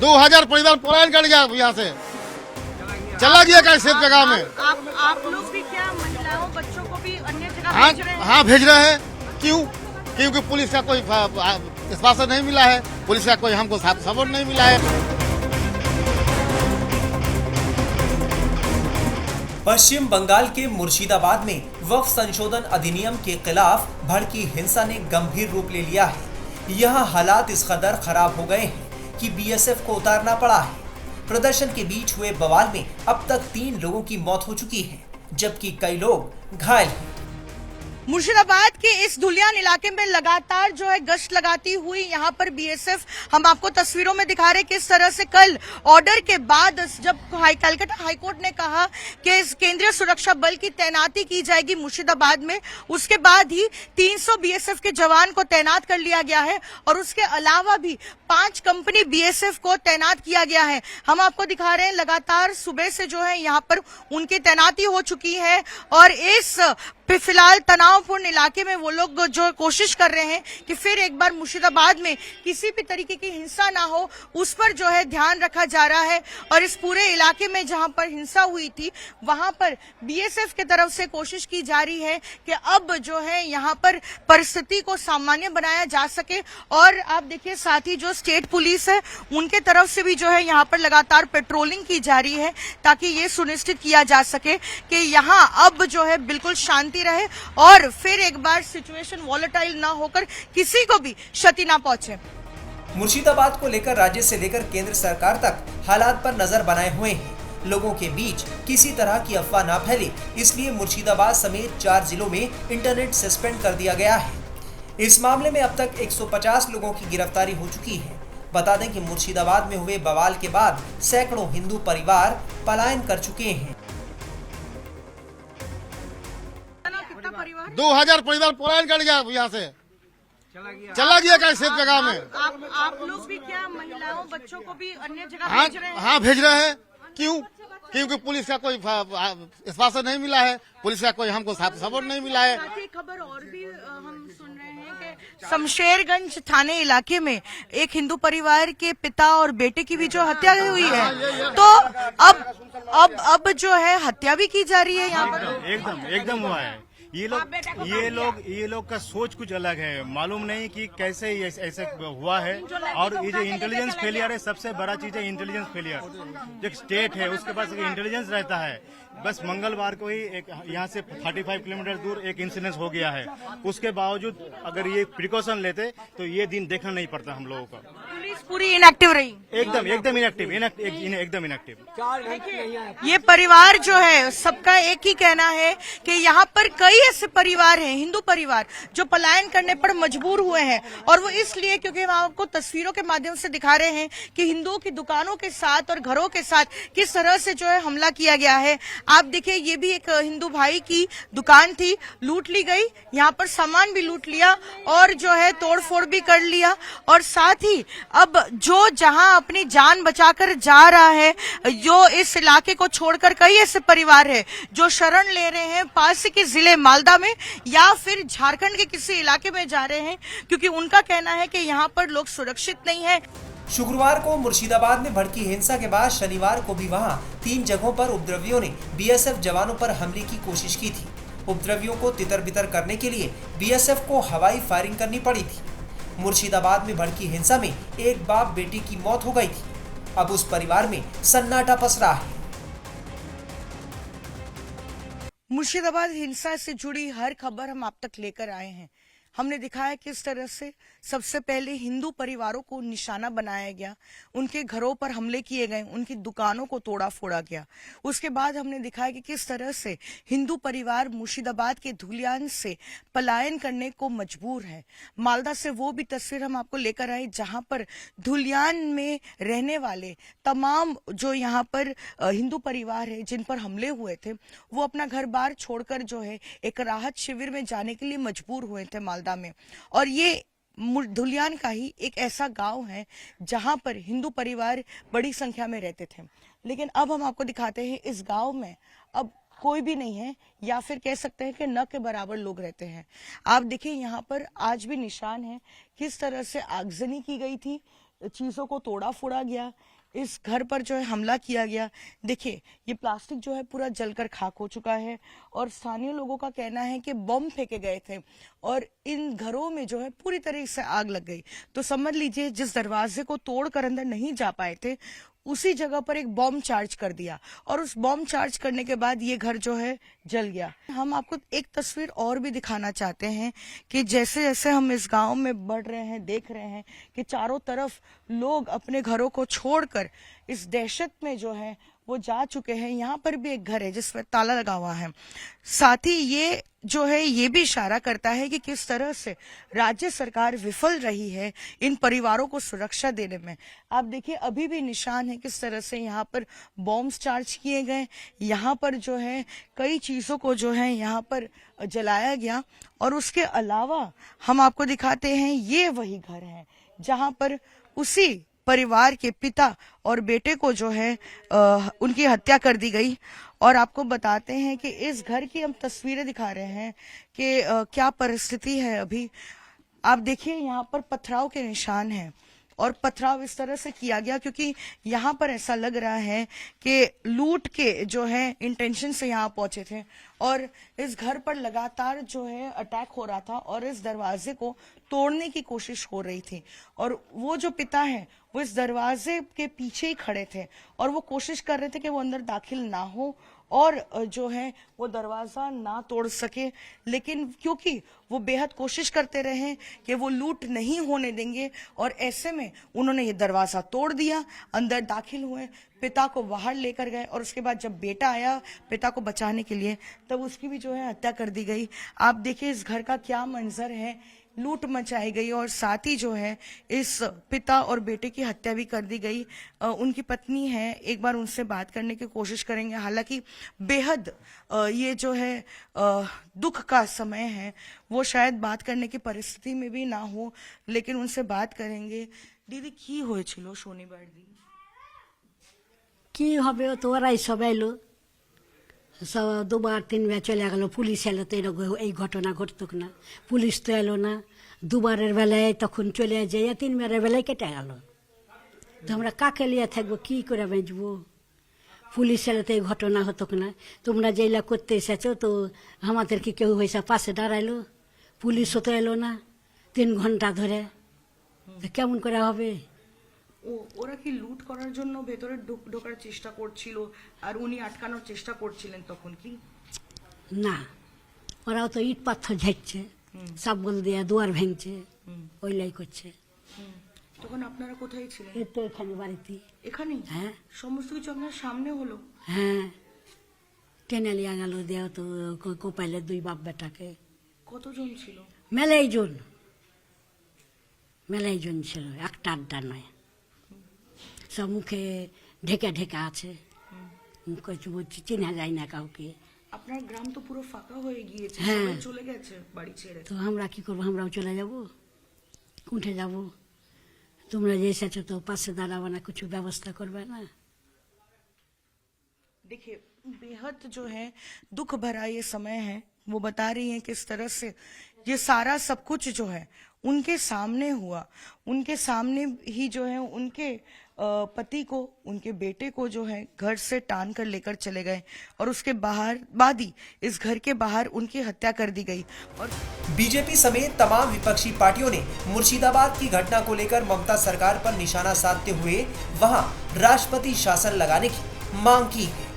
2000 परिवार पलायन कर गया यहाँ से, चला गया कहीं सेफ जगह में। आप लोग भी क्या महिलाओं बच्चों को भी अन्य जगह हाँ भेज रहे हैं? हाँ भेज रहे हैं। क्यों? क्योंकि पुलिस का कोई आश्वासन नहीं मिला है, पुलिस का कोई हमको सपोर्ट नहीं मिला है। पश्चिम बंगाल के मुर्शिदाबाद में वक्फ संशोधन अधिनियम के खिलाफ भड़की हिंसा ने गंभीर रूप ले लिया है। यहाँ हालात इस कदर खराब हो गए हैं कि बीएसएफ को उतारना पड़ा है। प्रदर्शन के बीच हुए बवाल में अब तक 3 लोगों की मौत हो चुकी है, जबकि कई लोग घायल हैं। मुर्शिदाबाद के इस धुलियान इलाके में लगातार जो है गश्त लगाती हुई यहाँ पर बीएसएफ, हम आपको तस्वीरों में दिखा रहे हैं किस तरह से कल ऑर्डर के बाद जब कलकत्ता हाईकोर्ट ने कहा कि इस केंद्रीय सुरक्षा बल की तैनाती की जाएगी मुर्शिदाबाद में, उसके बाद ही 300 बीएसएफ के जवान को तैनात कर लिया गया है और उसके अलावा भी 5 कंपनी बीएसएफ को तैनात किया गया है। हम आपको दिखा रहे हैं लगातार सुबह से जो है यहाँ पर उनकी तैनाती हो चुकी है और इस फिलहाल तनावपूर्ण इलाके में वो लोग जो कोशिश कर रहे हैं कि फिर एक बार मुर्शिदाबाद में किसी भी तरीके की हिंसा ना हो, उस पर जो है ध्यान रखा जा रहा है। और इस पूरे इलाके में जहां पर हिंसा हुई थी वहां पर बीएसएफ की तरफ से कोशिश की जा रही है कि अब जो है यहां पर परिस्थिति को सामान्य बनाया जा सके। और आप देखिए साथ ही जो स्टेट पुलिस है उनके तरफ से भी जो है यहाँ पर लगातार पेट्रोलिंग की जा रही है ताकि ये सुनिश्चित किया जा सके कि यहाँ अब जो है बिल्कुल शांति रहे और फिर एक बार सिचुएशन वॉलेटाइल ना होकर किसी को भी क्षति ना पहुंचे। मुर्शिदाबाद को लेकर राज्य से लेकर केंद्र सरकार तक हालात पर नजर बनाए हुए हैं। लोगों के बीच किसी तरह की अफवाह ना फैले, इसलिए मुर्शिदाबाद समेत 4 जिलों में इंटरनेट सस्पेंड कर दिया गया है। इस मामले में अब तक 150 लोगों की गिरफ्तारी हो चुकी है। बता दें कि मुर्शिदाबाद में हुए बवाल के बाद सैकड़ों हिंदू परिवार पलायन कर चुके हैं। 2000 परिवार पलायन कर गया यहाँ से, चला गया कहीं सेफ जगह में। आप लोग भी क्या महिलाओं बच्चों को भी अन्य जगह भेज रहे हैं? हाँ भेज रहे हैं। क्यों? क्योंकि पुलिस का कोई आश्वासन नहीं मिला है, पुलिस का कोई हमको सपोर्ट नहीं मिला है। साथ ही खबर और भी हम सुन रहे हैं कि शमशेरगंज थाने इलाके में एक हिंदू परिवार के पिता और बेटे की भी जो हत्या हुई है, तो अब जो है हत्या भी की जा रही है यहाँ पर। एकदम हुआ है। ये लोग का सोच कुछ अलग है, मालूम नहीं कि कैसे ऐसे हुआ है। और ये जो इंटेलिजेंस फेलियर है, सबसे बड़ा चीज है इंटेलिजेंस फेलियर। जो स्टेट है उसके पास इंटेलिजेंस रहता है। बस मंगलवार को ही एक यहाँ से 35 किलोमीटर दूर एक इंसिडेंट हो गया है, उसके बावजूद अगर ये प्रिकॉशन लेते तो ये दिन देखना नहीं पड़ता हम लोगों को। पुलिस पूरी इनएक्टिव रही, एकदम इनएक्टिव। ये परिवार जो है सबका एक ही कहना है कि यहाँ पर कई ऐसे परिवार हैं, हिंदू परिवार, जो पलायन करने पर मजबूर हुए हैं। और वो इसलिए क्योंकि हम आपको तस्वीरों के माध्यम से दिखा रहे हैं कि हिंदुओं की दुकानों के साथ और घरों के साथ किस तरह से जो है हमला किया गया है। आप देखिए ये भी एक हिंदू भाई की दुकान थी, लूट ली गई, यहाँ पर सामान भी लूट लिया और जो है तोड़फोड़ भी कर लिया। और साथ ही अब जो जहां अपनी जान बचाकर जा रहा है, जो इस इलाके को छोड़कर कई ऐसे परिवार है जो शरण ले रहे हैं पास के जिले मालदा में या फिर झारखंड के किसी इलाके में जा रहे हैं, क्योंकि उनका कहना है कि यहाँ पर लोग सुरक्षित नहीं है। शुक्रवार को मुर्शिदाबाद में भड़की हिंसा के बाद शनिवार को भी वहां 3 जगहों पर उपद्रवियों ने बीएसएफ जवानों पर हमले की कोशिश की थी। उपद्रवियों को तितर-बितर करने के लिए बीएसएफ को हवाई फायरिंग करनी पड़ी थी। मुर्शिदाबाद में भड़की हिंसा में एक बाप बेटी की मौत हो गई थी। अब उस परिवार में सन्नाटा पसरा है। मुर्शिदाबाद हिंसा से जुड़ी हर खबर हम आप तक लेकर आए हैं। हमने दिखाया किस तरह से सबसे पहले हिंदू परिवारों को निशाना बनाया गया, उनके घरों पर हमले किए गए, उनकी दुकानों को तोड़ा फोड़ा गया। उसके बाद हमने दिखाया कि किस तरह से हिंदू परिवार मुर्शिदाबाद के धुलियान से पलायन करने को मजबूर है। मालदा से वो भी तस्वीर हम आपको लेकर आए जहां पर धुलियान में रहने वाले तमाम जो यहाँ पर हिंदू परिवार है जिन पर हमले हुए थे, वो अपना घर बार छोड़कर जो है एक राहत शिविर में जाने के लिए मजबूर हुए थे मालदा में। और ये धुलियान का ही एक ऐसा गांव है जहां पर हिंदू परिवार बड़ी संख्या में रहते थे। लेकिन अब हम आपको दिखाते हैं इस गांव में अब कोई भी नहीं है, या फिर कह सकते हैं कि न के बराबर लोग रहते हैं। आप देखिए यहाँ पर आज भी निशान है किस तरह से आगजनी की गई थी, चीजों को तोड़ा फोड़ा गया, इस घर पर जो है हमला किया गया। देखिए ये प्लास्टिक जो है पूरा जलकर खाक हो चुका है और स्थानीय लोगों का कहना है कि बम फेंके गए थे और इन घरों में जो है पूरी तरह से आग लग गई। तो समझ लीजिए जिस दरवाजे को तोड़कर अंदर नहीं जा पाए थे उसी जगह पर एक बॉम्ब चार्ज कर दिया और उस बॉम्ब चार्ज करने के बाद ये घर जो है जल गया। हम आपको एक तस्वीर और भी दिखाना चाहते हैं कि जैसे जैसे हम इस गांव में बढ़ रहे हैं, देख रहे हैं कि चारों तरफ लोग अपने घरों को छोड़कर इस दहशत में जो है वो जा चुके हैं। यहाँ पर भी एक घर है जिस पर ताला लगा हुआ है। साथ ही ये जो है ये भी इशारा करता है कि किस तरह से राज्य सरकार विफल रही है इन परिवारों को सुरक्षा देने में। आप देखिए अभी भी निशान है किस तरह से यहाँ पर बॉम्ब्स चार्ज किए गए, यहाँ पर जो है कई चीजों को जो है यहाँ पर जलाया गया। और उसके अलावा हम आपको दिखाते हैं ये वही घर है जहाँ पर उसी परिवार के पिता और बेटे को जो है उनकी हत्या कर दी गई। और आपको बताते हैं कि इस घर की हम तस्वीरें दिखा रहे हैं कि क्या परिस्थिति है अभी। आप देखिए यहाँ पर पथराव के निशान हैं और पथराव इस तरह से किया गया क्योंकि यहाँ पर ऐसा लग रहा है कि लूट के जो है इंटेंशन से यहाँ पहुंचे थे और इस घर पर लगातार जो है अटैक हो रहा था और इस दरवाजे को तोड़ने की कोशिश हो रही थी। और वो जो पिता है वो इस दरवाजे के पीछे ही खड़े थे और वो कोशिश कर रहे थे कि वो अंदर दाखिल ना हो और जो है वो दरवाजा ना तोड़ सके, लेकिन क्योंकि वो बेहद कोशिश करते रहे कि वो लूट नहीं होने देंगे और ऐसे में उन्होंने ये दरवाजा तोड़ दिया, अंदर दाखिल हुए, पिता को बाहर लेकर गए और उसके बाद जब बेटा आया पिता को बचाने के लिए तब उसकी भी जो है हत्या कर दी गई। आप देखिए इस घर का क्या मंजर है, लूट मचाई गई और साथ ही जो है इस पिता और बेटे की हत्या भी कर दी गई। उनकी पत्नी है, एक बार उनसे बात करने की कोशिश करेंगे। हालांकि बेहद ये जो है दुख का समय है, वो शायद बात करने की परिस्थिति में भी ना हो, लेकिन उनसे बात करेंगे। दीदी की হয়েছিল শনিবার দিন? কি হবে ও তো ওরাই সব এলো, সব দুবার তিনবার চলে গেল, পুলিশ এলো তো এরকম এই ঘটনা ঘটতো না, পুলিশ তো এলো না, দুবারের বেলায় তখন চলে যাইয়া তিনবারের বেলায় কেটে গেল। তো আমরা কাকে লিয়ে থাকবো, কি করে বেঁচবো? পুলিশ এলো তো এই ঘটনা হতো না। তোমরা যেইলা করতে এসেছো তো আমাদের কি কেউ হয়েছে পাশে দাঁড়াইলো? পুলিশও তো এলো না 3 ঘন্টা ধরে, তো কেমন করে হবে? ওরা কি লুট করার জন্য ভেতরে ঢোকার চেষ্টা করছিল আর উনি আটকানোর চেষ্টা করছিলেন তখন কি? না, ওরাও তো ইট পাথর ঝাড়ছে, সাবল দিয়ে দুয়ার ভেঙছে, ওইলাই করছে। তখন আপনারা কোথায় ছিলেন? এই তো এখানে বাড়িতে। এখানে? হ্যাঁ। সমস্ত কিছু আপনার সামনে হলো? হ্যাঁ, টেনে লিয়া গেল, দেও তো কোপাইলে 2 বাপ বেটাকে। কতজন ছিল? মেলাই জন ছিল, একটা আড্ডা নয়। সব মুখে ঢেকে ঢেকে আছে, চিনা যায় না কাউকে। আপনার গ্রাম তো পুরো ফাঁকা হয়ে গিয়েছে, হ্যাঁ। সবাই চলে গেছে বাড়ি ছেড়ে। তো আমরা কি করবো? আমরাও চলে যাব, উঠে যাব। তোমরা যে এসেছো তো পাশে দাঁড়াবে না, কিছু ব্যবস্থা করবে না? देखिए बेहद जो है दुख भरा ये समय है। वो बता रही हैं किस तरह से ये सारा सब कुछ जो है उनके सामने हुआ, उनके सामने ही जो है उनके पति को, उनके बेटे को जो है घर से टान कर लेकर चले गए और उसके बाद ही इस घर के बाहर उनकी हत्या कर दी गई। और बीजेपी समेत तमाम विपक्षी पार्टियों ने मुर्शिदाबाद की घटना को लेकर ममता सरकार पर निशाना साधते हुए वहां राष्ट्रपति शासन लगाने की मांग की है।